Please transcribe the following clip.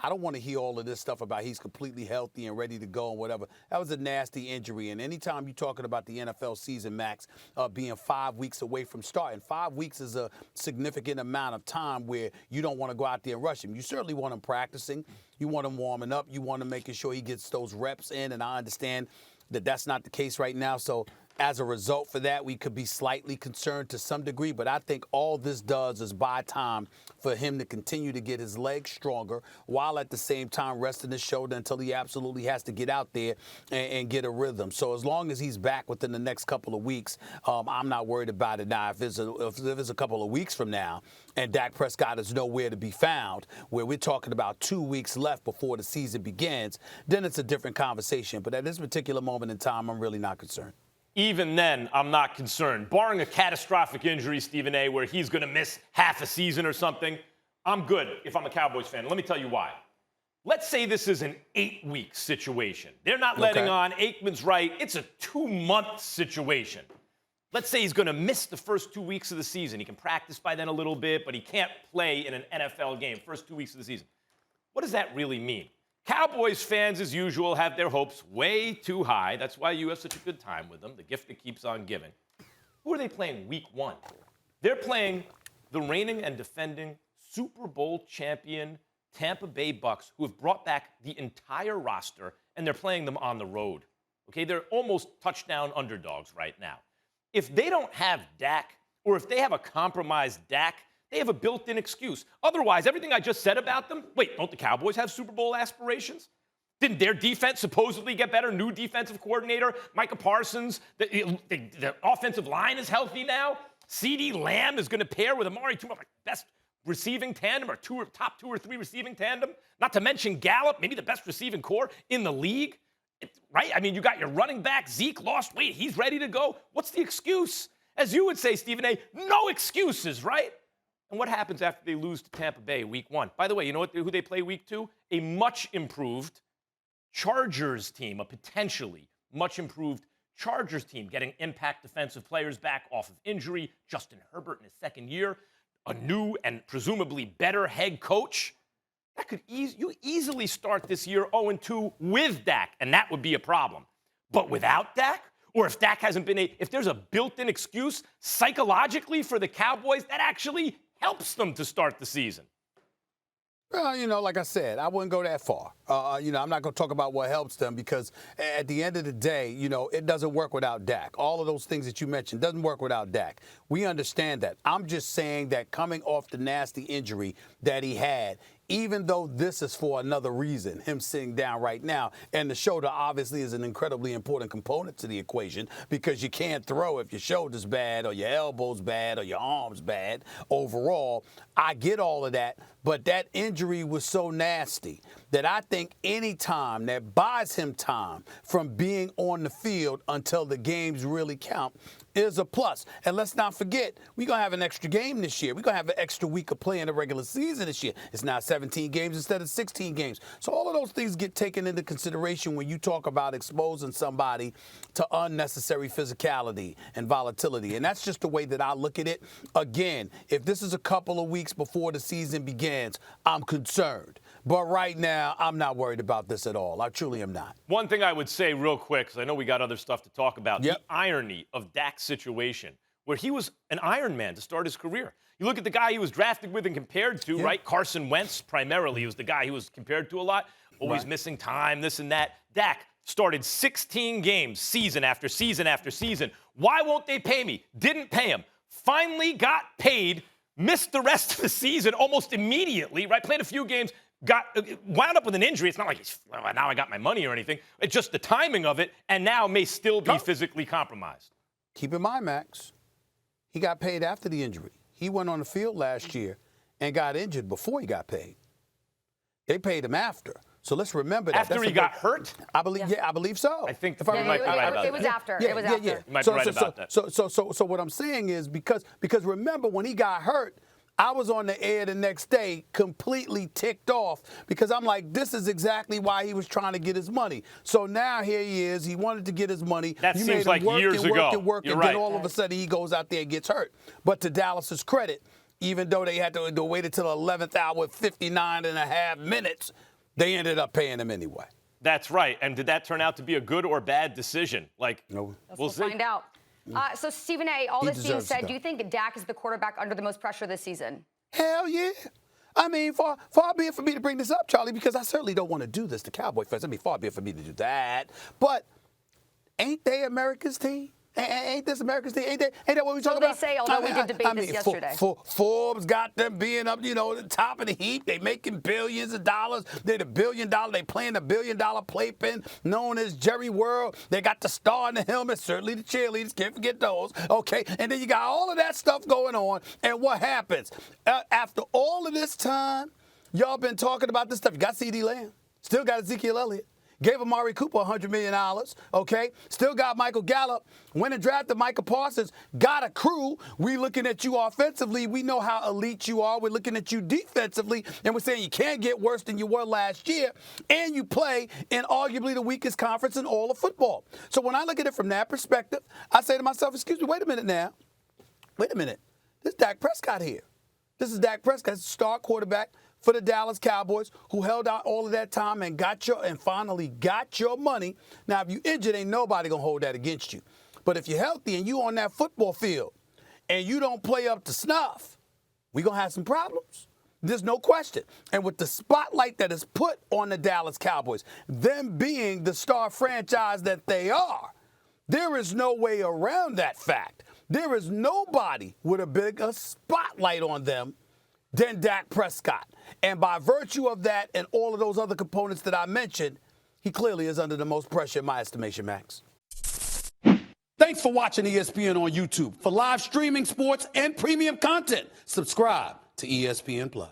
I don't want to hear all of this stuff about he's completely healthy and ready to go and whatever. That was a nasty injury. And anytime you're talking about the NFL season, Max, being 5 weeks away from starting, 5 weeks is a significant amount of time where you don't want to go out there and rush him. You certainly want him practicing. You want him warming up. You want him making sure he gets those reps in. And I understand that that's not the case right now. So as a result for that, we could be slightly concerned to some degree. But I think all this does is buy time for him to continue to get his legs stronger while at the same time resting his shoulder until he absolutely has to get out there and get a rhythm. So as long as he's back within the next couple of weeks, I'm not worried about it. Now, if it's a couple of weeks from now and Dak Prescott is nowhere to be found, where we're talking about 2 weeks left before the season begins, then it's a different conversation. But at this particular moment in time, I'm really not concerned. Even then, I'm not concerned. Barring a catastrophic injury, Stephen A., where he's going to miss half a season or something, I'm good if I'm a Cowboys fan. Let me tell you why. Let's say this is an 8-week situation. They're not letting on. Aikman's right. It's a 2-month situation. Let's say he's going to miss the first 2 weeks of the season. He can practice by then a little bit, but he can't play in an NFL game first 2 weeks of the season. What does that really mean? Cowboys fans, as usual, have their hopes way too high. That's why you have such a good time with them, the gift that keeps on giving. Who are they playing week 1? They're playing the reigning and defending Super Bowl champion Tampa Bay Bucks, who have brought back the entire roster, and they're playing them on the road. Okay, they're almost touchdown underdogs right now. If they don't have Dak, or if they have a compromised Dak, they have a built-in excuse. Otherwise, everything I just said about them, wait, don't the Cowboys have Super Bowl aspirations? Didn't their defense supposedly get better? New defensive coordinator, Micah Parsons. The offensive line is healthy now. CeeDee Lamb is going to pair with Amari Cooper, like best receiving tandem or top 2 or 3 receiving tandem. Not to mention Gallup, maybe the best receiving core in the league. Right? I mean, you got your running back, Zeke lost weight. He's ready to go. What's the excuse? As you would say, Stephen A., no excuses, right? And what happens after they lose to Tampa Bay week 1? By the way, you know who they play week 2? A much improved Chargers team, a potentially much improved Chargers team, getting impact defensive players back off of injury. Justin Herbert in his second year, a new and presumably better head coach. That could you easily start this year 0-2 with Dak, and that would be a problem. But without Dak, or if Dak hasn't been if there's a built-in excuse psychologically for the Cowboys, that actually helps them to start the season. Well, like I said, I wouldn't go that far. I'm not going to talk about what helps them because at the end of the day, it doesn't work without Dak. All of those things that you mentioned doesn't work without Dak. We understand that. I'm just saying that coming off the nasty injury that he had, even though this is for another reason, him sitting down right now, and the shoulder obviously is an incredibly important component to the equation because you can't throw if your shoulder's bad or your elbow's bad or your arm's bad. Overall, I get all of that, but that injury was so nasty that I think any time that buys him time from being on the field until the games really count is a plus. And let's not forget, we're going to have an extra game this year. We're going to have an extra week of play in the regular season this year. It's now 17 games instead of 16 games. So all of those things get taken into consideration when you talk about exposing somebody to unnecessary physicality and volatility. And that's just the way that I look at it. Again, if this is a couple of weeks before the season begins, I'm concerned. But right now, I'm not worried about this at all. I truly am not. One thing I would say real quick, because I know we got other stuff to talk about, the irony of Dak's situation, where he was an Iron Man to start his career. You look at the guy he was drafted with and compared to, right? Carson Wentz, primarily, was the guy he was compared to a lot. Always missing time, this and that. Dak started 16 games, season after season after season. Why won't they pay me? Didn't pay him. Finally got paid, missed the rest of the season almost immediately, right? Played a few games, wound up with an injury. It's not like now I got my money or anything. It's just the timing of it, and now may still be physically compromised. Keep in mind, Max, he got paid after the injury. He went on the field last year and got injured before he got paid. They paid him after. So let's remember that. After he got hurt? I believe so. I think it was after. It was after. You might be right about that. So what I'm saying is because remember when he got hurt, I was on the air the next day completely ticked off because I'm like, this is exactly why he was trying to get his money. So now here he is. He wanted to get his money. That you seems like years ago. And then all of a sudden he goes out there and gets hurt. But to Dallas's credit, even though they had to wait until the 11th hour, 59 and a half minutes, they ended up paying him anyway. That's right. And did that turn out to be a good or bad decision? Like, no. We'll see. Find out. So, Stephen A., all this being said, do do you think Dak is the quarterback under the most pressure this season? Hell yeah. I mean, far be it for me to bring this up, Charlie, because I certainly don't want to do this to Cowboy fans. I mean, far be it for me to do that. But ain't they America's team? Ain't this America's team? Ain't that what we talking about? So they say, although we did debate this yesterday. Forbes got them being up, the top of the heap. They making billions of dollars. They're the $1 billion. They playing the $1 billion playpen known as Jerry World. They got the star in the helmet. Certainly the cheerleaders. Can't forget those. Okay, and then you got all of that stuff going on. And what happens? After all of this time, y'all been talking about this stuff. You got C.D. Lamb. Still got Ezekiel Elliott. Gave Amari Cooper $100 million, okay? Still got Michael Gallup. Went and drafted Micah Parsons. Got a crew. We looking at you offensively. We know how elite you are. We're looking at you defensively. And we're saying you can't get worse than you were last year. And you play in arguably the weakest conference in all of football. So when I look at it from that perspective, I say to myself, excuse me, wait a minute now. Wait a minute. This is Dak Prescott here. This is Dak Prescott, star quarterback for the Dallas Cowboys, who held out all of that time and finally got your money. Now, if you injured, ain't nobody gonna hold that against you. But if you're healthy and you on that football field and you don't play up to snuff, we gonna have some problems. There's no question. And with the spotlight that is put on the Dallas Cowboys, them being the star franchise that they are, there is no way around that fact. There is nobody with a bigger spotlight on them than Dak Prescott. And by virtue of that and all of those other components that I mentioned, he clearly is under the most pressure in my estimation, Max. Thanks for watching ESPN on YouTube. For live streaming, sports, and premium content, subscribe to ESPN+.